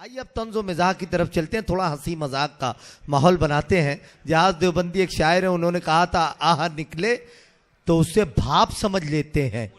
आइए अब तंज़ो मिजाक की तरफ चलते हैं, थोड़ा हंसी मजाक का माहौल बनाते हैं। जहाज देवबंदी एक शायर है, उन्होंने कहा था आह निकले तो उसे भाप समझ लेते हैं,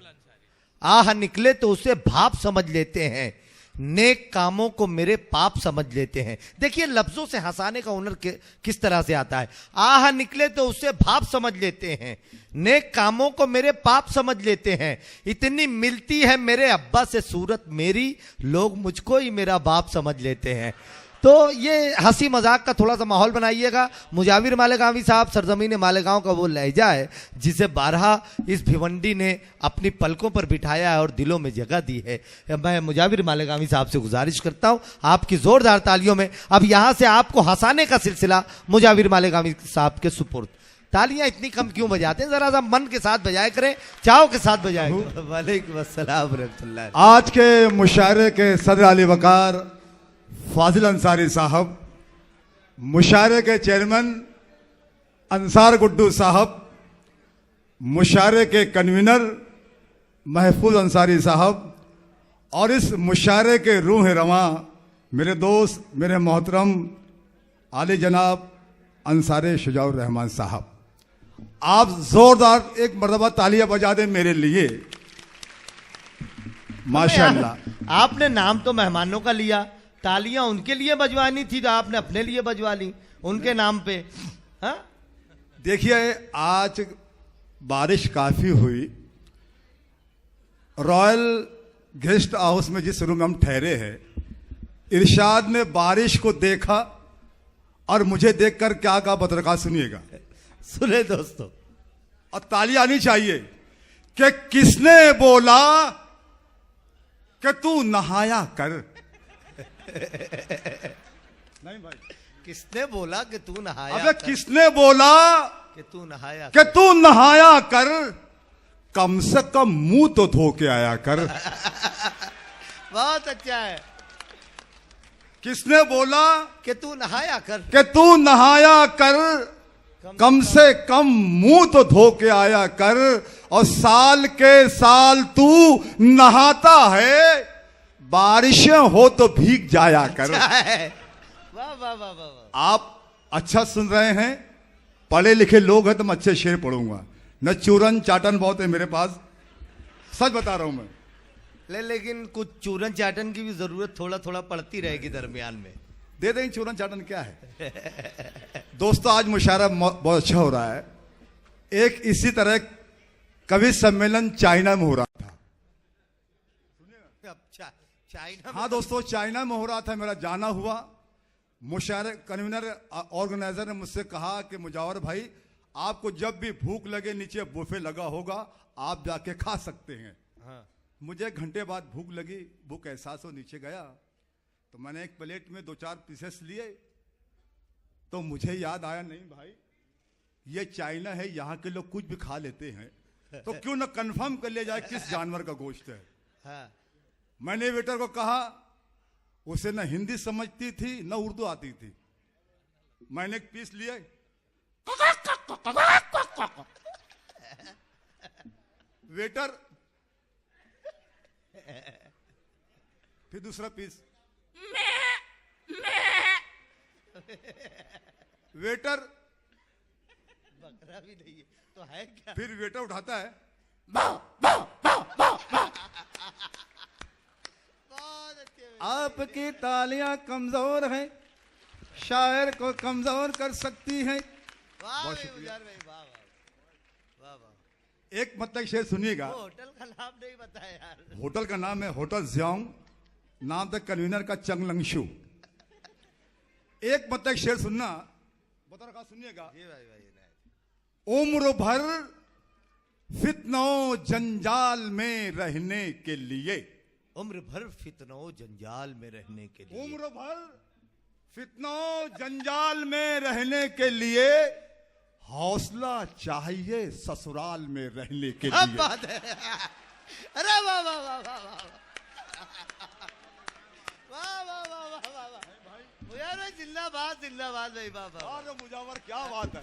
आह निकले तो उसे भाप समझ लेते हैं, नेक कामों को मेरे पाप समझ लेते हैं। देखिए लफ्जों से हंसाने का हुनर किस तरह से आता है। आह निकले तो उसे भाप समझ लेते हैं, नेक कामों को मेरे पाप समझ लेते हैं, इतनी मिलती है मेरे अब्बा से सूरत मेरी, लोग मुझको ही मेरा बाप समझ लेते हैं। तो ये हंसी मजाक का थोड़ा सा माहौल बनाइएगा। मुजाविर मालेगांवी साहब सरजमीन मालेगांव का वो लहजा है जिसे बारहा इस भिवंडी ने अपनी पलकों पर बिठाया है और दिलों में जगह दी है। मैं मुजाविर मालेगांवी साहब से गुजारिश करता हूं आपकी जोरदार तालियों में अब यहां से आपको हंसाने का सिलसिला मुजाविर मालेगांवी साहब के सुपुर्द। तालियां इतनी कम क्यों बजाते हैं, जरा सा मन के साथ बजाया करें, चाव के साथ बजाया करें। वालेकुम अस्सलाम रहमतुल्लाह। आज के मुशायरे के सदर आली वकार फाजिल अंसारी साहब, मुशायरे के चेयरमैन अंसार गुड्डू साहब, मुशायरे के कन्वीनर महफूज अंसारी साहब और इस मुशायरे के रूह रवां मेरे दोस्त मेरे मोहतरम आली जनाब अंसारे शुजाउर रहमान साहब, आप जोरदार एक मरतबा तालियां बजा दें मेरे लिए। माशाअल्लाह। आपने नाम तो मेहमानों का लिया, तालियां उनके लिए बजवानी थी तो आपने अपने लिए बजवा ली उनके नाम पे। हाँ देखिए आज बारिश काफी हुई, रॉयल गेस्ट हाउस में जिस रूम में हम ठहरे हैं, इरशाद ने बारिश को देखा और मुझे देखकर क्या कहा पत्रकार सुनिएगा। सुने दोस्तों, और ताली आनी चाहिए कि किसने बोला कि तू नहाया कर। नहीं भाई, किसने बोला कि तू नहाया अबे कर? किसने बोला कि तू नहाया कि तू नहाया कर, कम से कम मुंह तो धो के आया कर। बहुत अच्छा है। किसने बोला कि तू नहाया कर, कि तू नहाया कर, कम से कम मुंह तो धो के आया कर, और साल के साल तू नहाता है, बारिशें हो तो भीग जाया कर। अच्छा है। वाह वाह वाह वाह। आप अच्छा सुन रहे हैं, पढ़े लिखे लोग हैं तो मैं अच्छे शेर पढ़ूंगा, न चूरन चाटन बहुत है मेरे पास, सच बता रहा हूं मैं। लेकिन कुछ चूरन चाटन की भी जरूरत थोड़ा थोड़ा पड़ती रहेगी दरमियान में। दे दें चूरन चाटन क्या है। दोस्तों आज मुशायरा बहुत अच्छा हो रहा है। एक इसी तरह कवि सम्मेलन चाइना में हो रहा था। चाइना हाँ दोस्तों, चाइना में हो रहा था, मेरा जाना हुआ। मुशायरे कन्वीनर ऑर्गेनाइजर ने मुझसे कहा कि मुजावर भाई आपको जब भी भूख लगे नीचे बुफे लगा होगा, आप जाके खा सकते हैं। हाँ। मुझे घंटे बाद भूख लगी, भूख एहसास हो, नीचे गया तो मैंने एक प्लेट में 2-4 पीसेस लिए, तो मुझे याद आया नहीं भाई ये चाइना है, यहाँ के लोग कुछ भी खा लेते हैं, तो क्यों ना कंफर्म कर लिया जाए किस जानवर का गोश्त है। हाँ। मैंने वेटर को कहा, उसे न हिंदी समझती थी न उर्दू आती थी। मैंने एक पीस लिया, वेटर, फिर दूसरा पीस, वेटर, बकरा भी नहीं है तो है क्या। फिर वेटर उठाता है, आपकी तालियां कमजोर हैं, शायर को कमजोर कर सकती हैं। वाह बहुत भाई, शुक्रिया। उजार भाई, वाह वाह वाह वाह। एक मतलब शेर सुनिएगा। वो होटल का नाम नहीं बताया यार। होटल का नाम है होटल ज्योंग, नाम था कन्वीनर का चंगलंगशु। एक मतलब शेर सुनना, बता रखा, सुनिएगा। जी भाई भाई। उम्र भर फितनों जंजाल में रहने के लिए, उम्र भर फितनों जंजाल में रहने के लिए, उम्र भर फितनों जंजाल में रहने के लिए हौसला चाहिए ससुराल में रहने के क्या लिए। बात है। अरे वाह वाह वाह वाह वाह वाह वाह वाह वाह वाह वाह। यार जिंदाबाद जिंदाबाद भाई, वाह वाह। अरे मुजावर क्या बात है।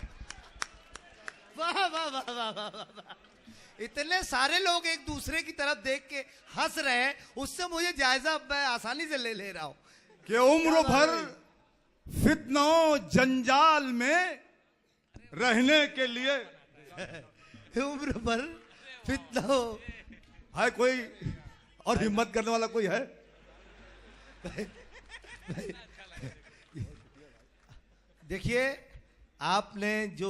वाह वाह वाह वाह वाह वाह। इतने सारे लोग एक दूसरे की तरफ देख के हंस रहे हैं, उससे मुझे जायजा मैं आसानी से ले रहा हूं कि उम्र भर फितनों जंजाल में रहने के लिए उम्र भर फितनों। है कोई और हिम्मत करने वाला कोई है? देखिए, आपने जो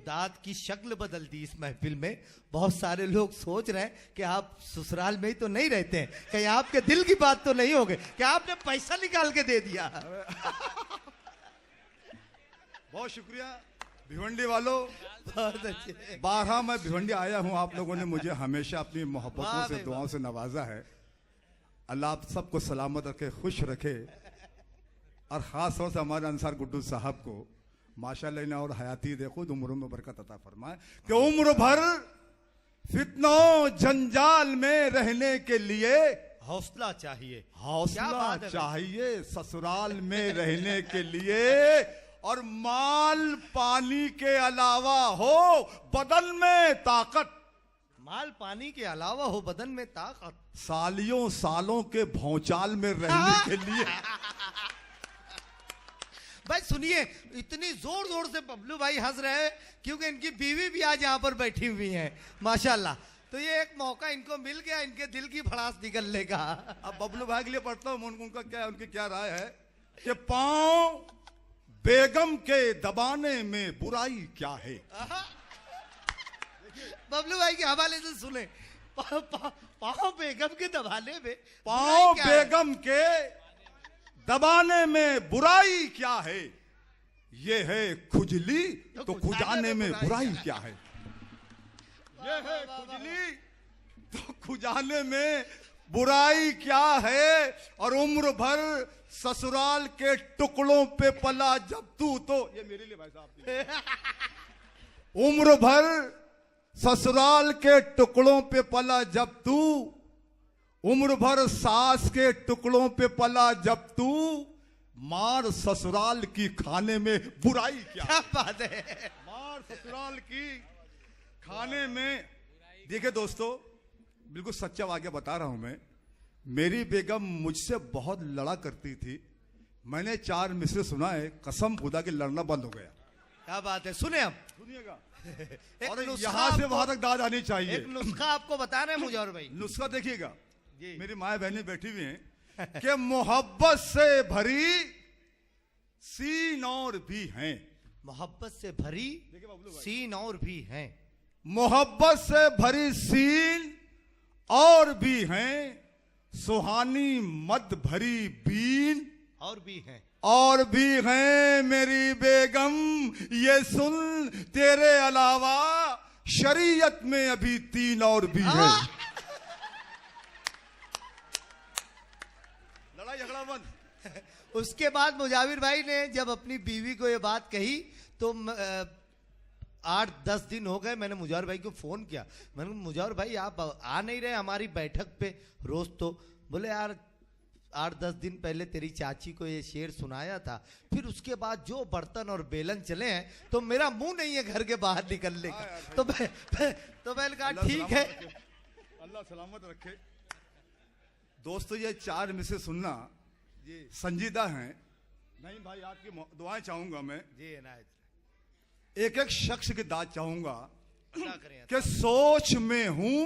दांत की शक्ल बदल दी इस महफिल में, बहुत सारे लोग सोच रहे हैं कि आप ससुराल में ही तो नहीं रहते हैं, कहीं आपके दिल की बात तो नहीं हो गई कि आपने पैसा निकाल के दे दिया। बहुत शुक्रिया भिवंडी वालों। बहुत अच्छे। 12 मैं भिवंडी आया हूं, आप लोगों ने मुझे हमेशा अपनी वाह मोहब्बतों से, भाई दुआओं से नवाजा है। अल्लाह आप सबको सलामत रखे, खुश रखे, और खास तौर से हमारे अंसार गुड्डू साहब को माशाअल्लाह इन्हें और हयाती दे, खुद उम्रों में बरकत अता फरमाए कि उम्र भर फितनों जंजाल में रहने के लिए हौसला चाहिए, क्या हौसला बात है भाई। चाहिए ससुराल में रहने के लिए, और माल पानी के अलावा हो बदन में ताकत। माल पानी के अलावा हो बदन में ताकत। सालियों सालों के भौचाल में रहने के लिए। भाई सुनिए, इतनी जोर जोर से बबलू भाई हंस रहे हैं क्योंकि इनकी बीवी भी आज यहाँ पर बैठी हुई है माशाल्लाह। तो ये एक मौका इनको मिल गया इनके दिल की भड़ास निकलने का। अब बबलू भाई के लिए पढ़ता हूं, उनकी क्या राय है कि पांव बेगम के दबाने में बुराई क्या है। बबलू भाई के हवाले से सुने, पाँव बेगम के दबाने में पांव बेगम के दबाने में बुराई क्या है, ये है खुजली तो खुजाने में बुराई क्या है। ये है खुजली तो खुजाने में बुराई क्या है, और उम्र भर ससुराल के टुकड़ों पे पला जब तू, तो ये मेरे लिए भाई साहब, उम्र भर ससुराल के टुकड़ों पे पला जब तू, उम्र भर सास के टुकड़ों पे पला जब तू, मार ससुराल की खाने में बुराई क्या बात है। मार ससुराल की खाने में। देखिए दोस्तों, बिल्कुल सच्चा वाकया बता रहा हूं मैं। मेरी बेगम मुझसे बहुत लड़ा करती थी। मैंने 4 मिसरे सुना है, कसम खुदा के लड़ना बंद हो गया। क्या बात है, सुने हम सुनिएगा। एक और नुस्खा यहां से आपको- वहां तक दाद आनी चाहिए। एक नुस्खा आपको बता रहे हैं मुजौर भाई। नुस्खा देखिएगा, जी। मेरी माए बहनें बैठी हुई हैं कि मोहब्बत से भरी सीन और भी हैं। मोहब्बत से भरी देखिए बबलू भाई। सीन और भी हैं। मोहब्बत से भरी सीन और भी हैं, सुहानी मद भरी बीन और भी हैं। और भी हैं मेरी बेगम, ये सुन तेरे अलावा शरीयत में अभी 3 और भी हैं। लड़ाई झगड़ा बंद। उसके बाद मुजाविर भाई ने जब अपनी बीवी को ये बात कही तो 8-10 दिन हो गए, मैंने मुजाविर भाई को फोन किया। मैंने कहा मुजाविर भाई आप आ नहीं रहे हमारी बैठक पे रोज। तो बोले यार 8-10 दिन पहले तेरी चाची को ये शेर सुनाया था, फिर उसके बाद जो बर्तन और बेलन चले हैं तो मेरा मुंह नहीं है घर के बाहर निकलने का। तो मैंने कहा ठीक है। अल्लाह सलामत रखे। दोस्तों ये 4 में से सुनना संजीदा हैं। नहीं भाई, आपकी दुआएं चाहूंगा मैं। जी इनायत। एक एक शख्स की दाद चाहूंगा क्या करें कि सोच में हूं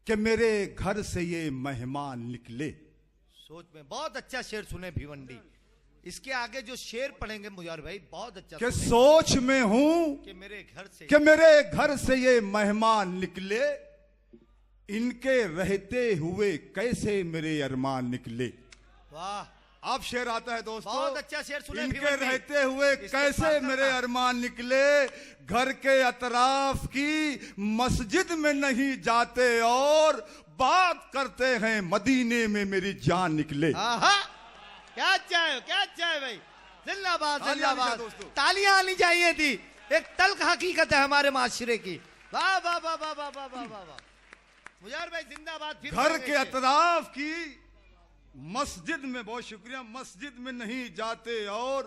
कि मेरे घर से ये मेहमान निकले। सोच में बहुत अच्छा शेर सुने भिवंडी। इसके आगे जो शेर पढ़ेंगे मुजावर भाई बहुत अच्छा कि सुने। सोच में हूं कि मेरे घर से कि मेरे घर से ये मेहमान निकले, इनके रहते हुए कैसे मेरे अरमान निकले। वाह, अब शेर आता है दोस्तों, बहुत अच्छा शेर सुने इनके भिवंडी। रहते हुए इसको कैसे पास मेरे रखना। अरमान निकले, घर के अतराफ की मस्जिद में नहीं जाते और बात करते हैं मदीने में मेरी जान निकले। आहा, क्या चाहे क्या चाहे भाई। जिंदाबाद तालियां जिंदाबाद। आनी चाहिए दोस्तों। तालियां आनी चाहिए थी। एक तल्ख हकीकत है हमारे माशरे की। वाह वाह वाह वाह वाह वाह वाह वाह। मुजाहिर भाई जिंदाबाद। फिर घर बोलेंगे के अतराफ की मस्जिद में, बहुत शुक्रिया, मस्जिद में नहीं जाते और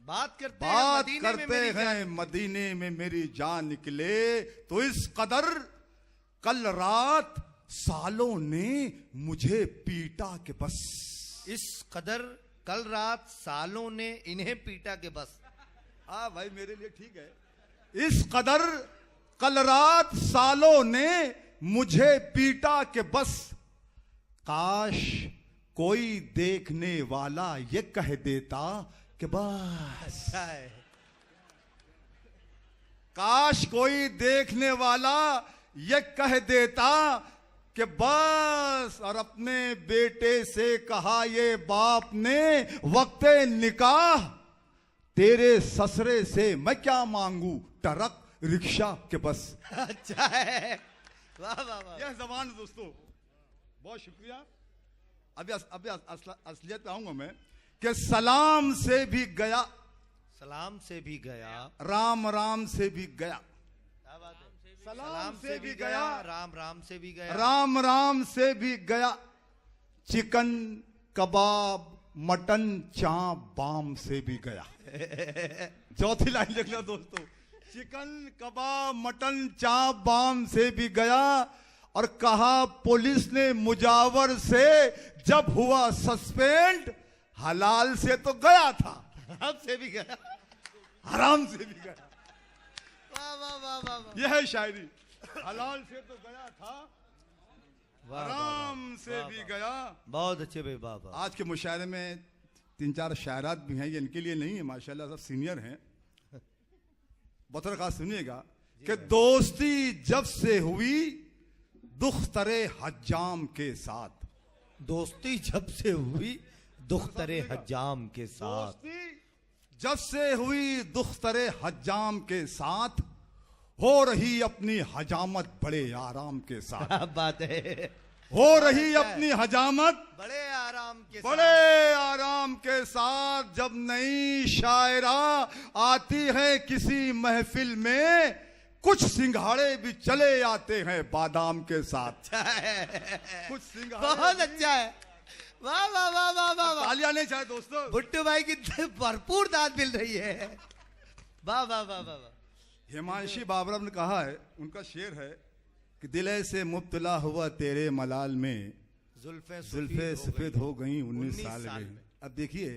बात करते हैं बात मदीने में करते मेरी जान। हैं मदीने में मेरी जान निकले। तो इस कदर कल रात सालों ने मुझे पीटा के बस इस कदर कल रात सालों ने इन्हें पीटा के बस। हाँ भाई मेरे लिए ठीक है। इस कदर कल रात सालों ने मुझे पीटा के बस, काश कोई देखने वाला ये कह देता कि बस। काश कोई देखने वाला ये कह देता कि बस। और अपने बेटे से कहा ये बाप ने वक्ते निकाह, तेरे ससुरे से मैं क्या मांगू, ट्रक रिक्शा के बस। अच्छा है, वाह वाह वाह। यह जबान दोस्तों, बहुत शुक्रिया। अभी असलियत पे आऊंगा मैं कि सलाम से भी गया, सलाम से भी गया, राम राम से भी गया, क्या बात है? सलाम से भी गया, राम राम से भी गया, राम राम से भी गया, चिकन कबाब मटन चाप बाम से भी गया। चौथी लाइन लिख लो दोस्तों, चिकन कबाब मटन चाप बाम से भी गया। और कहा पुलिस ने मुजावर से जब हुआ सस्पेंड, हलाल से तो गया था, हराम से भी गया, हराम से भी गया। वाह वाह वाह वाह वाह। यह है शायरी, हलाल से तो गया था, वाह, हराम वाह, से वाह, भी वाह। गया। बहुत अच्छे भाई, वाह वाह। आज के मुशायरे में 3-4 शायरात भी हैं, ये इनके लिए नहीं है, माशाल्लाह सब सीनियर हैं। बतर खास सुनिएगा कि दोस्ती जब से हुई दुख्तरे हज्जाम के साथ, दोस्ती जब से हुई दुख्तरे हज्जाम के साथ, दोस्ती जब से हुई दुख्तरे हज्जाम के साथ, हो रही अपनी हजामत बड़े आराम के साथ। क्या बात है, हो रही अपनी हजामत बड़े आराम के बड़े आराम के साथ। जब नई शायरा आती है किसी महफिल में, कुछ सिंघाड़े भी चले आते हैं बादाम के साथ। अच्छा है, कुछ सिंघाड़े बहुत अच्छा है, वाह वाह वाह वाह वाह वाह। तालियां नहीं चाहे दोस्तों, भुट्टू भाई की भरपूर दाद मिल रही है, वाह वाह वाह वाह वाह। हिमांशी बाबरा ने कहा है, उनका शेर है कि दिल से मुब्तला हुआ तेरे मलाल में, जुल्फे सफेद हो गई 19 साल में। अब देखिए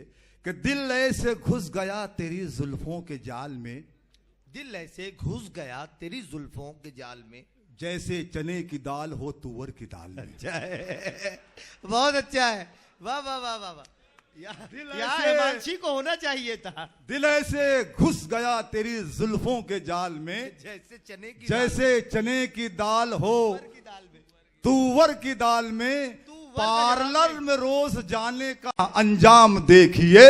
कि दिल ऐसे घुस गया तेरी जुल्फों के जाल में, दिल ऐसे घुस गया तेरी जुल्फों के जाल में, जैसे चने की दाल हो तुअर की दाल में। अच्छा है, बहुत अच्छा है, वाह वाह वाह वाह वाह। दिल यहाँ ऐसे- हिमांशी को होना चाहिए था, दिल ऐसे घुस गया तेरी जुल्फों के जाल में, जैसे चने की जैसे चने की दाल हो दाल की दाल में, तुअर की दाल में। तुअर पार्लर की दाल में रोज जाने का अंजाम देखिए,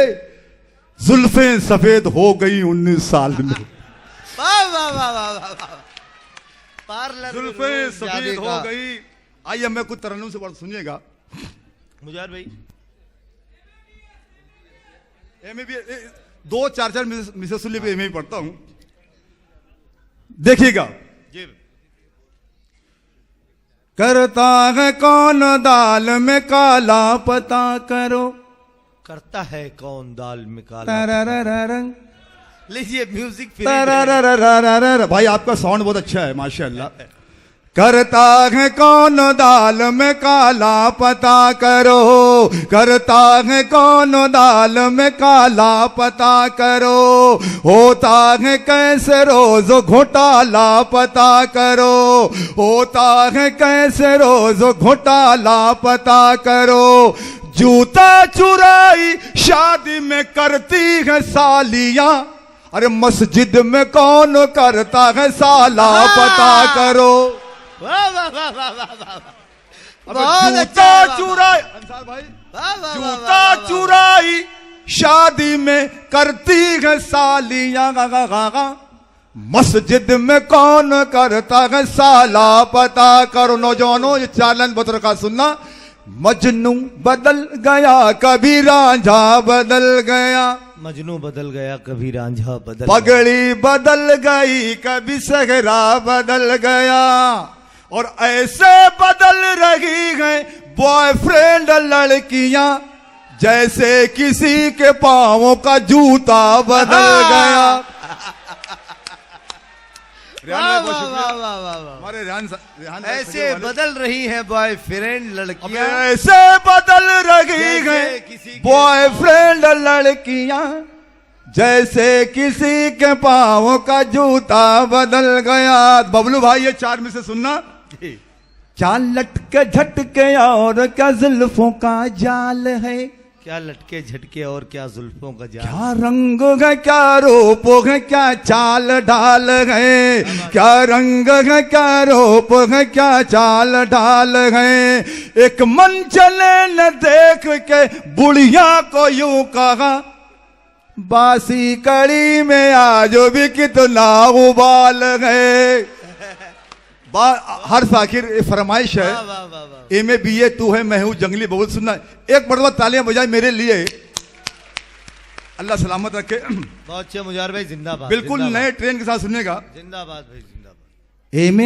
जुल्फे सफेद हो गई 19 साल में। वाह वाह वाह वाह वाह वाह। पार्लर में जुल्फे रोज सफेद जाने हो का। गई। आइए मैं कुछ तरन्नुम से पढ़ सुनिएगा। मुजाहिर भाई, मैं भी 2-4 मिसेस सुल्ली पे मैं भी पढ़ता हूं, देखिएगा। जी करता है कौन दाल में काला पता करो, करता है कौन दाल में काला। तरररररं, लीजिए म्यूजिक फ्री। तरररररररं। भाई आपका साउंड बहुत अच्छा है माशाल्लाह। करता है कौन दाल में काला पता करो, करता है कौन दाल में काला पता करो, होता है कैसे रोज घोटाला पता करो, होता है कैसे रोज घोटाला पता करो। जूता चुराई शादी में करती है सालियां, अरे मस्जिद में कौन करता है साला पता करो। वाह वाह वाह वाह वाह वाह। अब बहुत जूता अच्छा चुराई, अंसार भाई, वाह वाह जूता चुराई शादी में करती है सालियां, मस्जिद में कौन करता है साला पता करो। नौजवानों ये 4 लाइन बतर का सुनना। मजनू बदल गया कभी रांझा बदल गया, मजनू बदल गया कभी रांझा बदल, पगड़ी बदल गई कभी सहरा बदल गया, और ऐसे बदल रही हैं बॉयफ्रेंड लड़कियां, जैसे किसी के पांवों का जूता बदल गया। रेहान वाह भाई, बहुत वाह शुक्रिया। वाह वाह वाह वाह। हमारे रेहान भाई ऐसे सजे वाले। बदल रही हैं बॉयफ्रेंड अब लड़कियां, ऐसे बदल रही जैसे हैं किसी के बॉयफ्रेंड लड़कियां, जैसे किसी के पाँव का जूता बदल गया। बबलू भाई ये 4 में से सुनना। क्या लटके झटके और क्या जुल्फों का जाल है, क्या लटके झटके और क्या जुल्फों का जाल। क्या रंग है क्या रूप है क्या चाल ढाल है, क्या रंग है क्या रूप है क्या चाल ढाल है। एक मन चले न देख के बुढ़िया को यूं कहा, बासी कड़ी में आज भी कितना उबाल है। हर आखिर फरमाइश है, वाह वाह वाह वाह। एम ए बी ए तू है मैं हूं जंगली बबुल। सुनना एक मरतबा तालियां बजाए मेरे लिए, अल्लाह सलामत रखे। बहुत अच्छे मुजाहिर भाई, जिंदाबाद। बिल्कुल जिंदाबाद, नए ट्रेन के साथ सुनिएगा। जिंदाबाद भाई जिंदाबाद। एम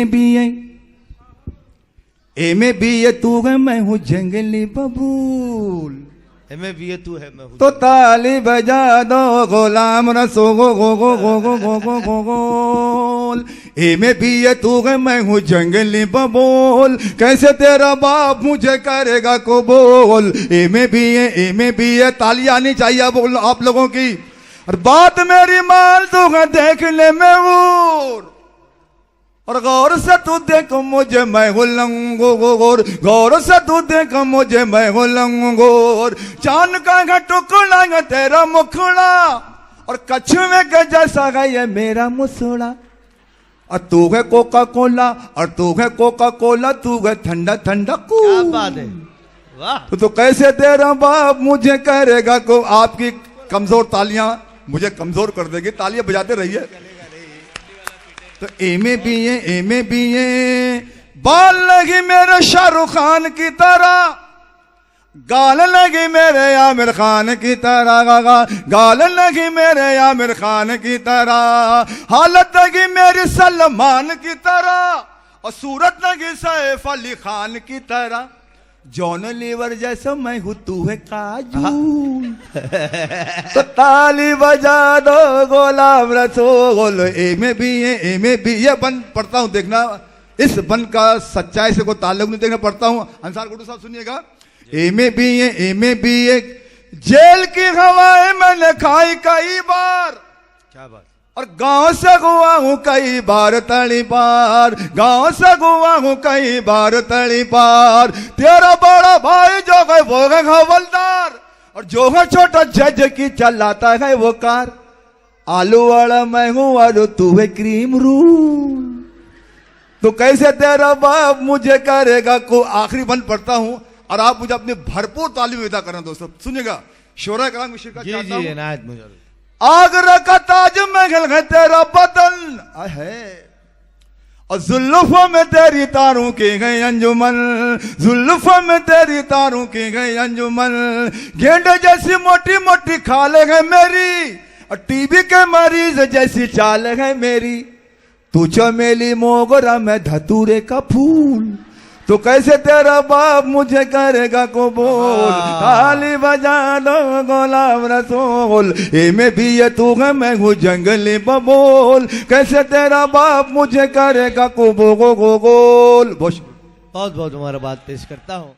ए बी ए तू है मैं हूं जंगली बबूल, हमें भी ये तू है मैं हूँ। तो ताली बजा दो गुलाम रसो गो गो गो गो गो गो गो गो गोल। एम ए बी ए तू है मैं हूँ जंगली बबूल, कैसे तेरा बाप मुझे करेगा कबूल। एम ए बी ए ताली आनी चाहिए बोल आप लोगों की। और बात मेरी मान तू है देखने में और गौर से तू देख मुझे मैं हूं लंगोर, गौर से तू देख मुझे मैं हूं लंगोर। चांद का है टुकड़ा है तेरा मुखड़ा, और कछुए के जैसा है ये मेरा मुसड़ा। और तू है कोका कोला, और तू है कोका कोला, तू है ठंडा ठंडा कू। क्या बात है, वाह। तो कैसे तेरा बाप मुझे करेगा को। आपकी कमजोर तालियां मुझे कमजोर कर देगी, तालियां बजाते रहिए। तो एम ए बी ए बाल लगी मेरे शाहरुख खान की तरह, गाल लगी मेरे आमिर खान की तरह, गाल लगी मेरे आमिर खान की तरह। हालत लगी मेरी सलमान की तरह, और सूरत लगी सैफ अली खान की तरह। जॉन लीवर जैसा मैं हूं तू है काजू, तो ताली बजा दो Ghulam Rasool. M A B ए बन पढ़ता हूं, देखना इस बन का सच्चाई से कोई ताल्लुक नहीं, देखना पढ़ता हूं। अंसार गुड्डू साहब सुनिएगा। M A B A jail की हवाएं मैंने खाई कई बार, क्या बात। और गांव से गुआ हूं कई बार तड़ी पार, गांव से गुआ हूं कई बार तड़ी पार। तेरा बड़ा भाई जो है वो है हवलदार, और जो है छोटा जज की चलाता है वो कार। आलू वाला मैं हूं आलू तू है क्रीम रूल, तो कैसे तेरा बाप मुझे करेगा को। आखिरी बंद पढ़ता हूं और आप मुझे अपनी भरपूर तालीम विदा करना दोस्तों। सुनिएगा शोरा कराम में शिरकत जी चाहता जी हूं। इनायत मुजाहिर। आगरा का ताजमहल है तेरा बदन है, और जुल्फों में तेरी तारों की गई अंजुमन, जुल्फों में तेरी तारों की गई अंजुमन। गेंडे जैसी मोटी मोटी खाल है मेरी, और टीबी के मरीज जैसी चाल है मेरी। तू चमेली मोगरा मैं धतूरे का फूल, तो कैसे तेरा बाप मुझे करेगा कबूल। ताली बजा दो Ghulam Rasool. M A B ए तू है मैं हूँ जंगली बबूल, कैसे तेरा बाप मुझे करेगा कबूल। बहुत बहुत मुबारकबाद पेश करता हूँ।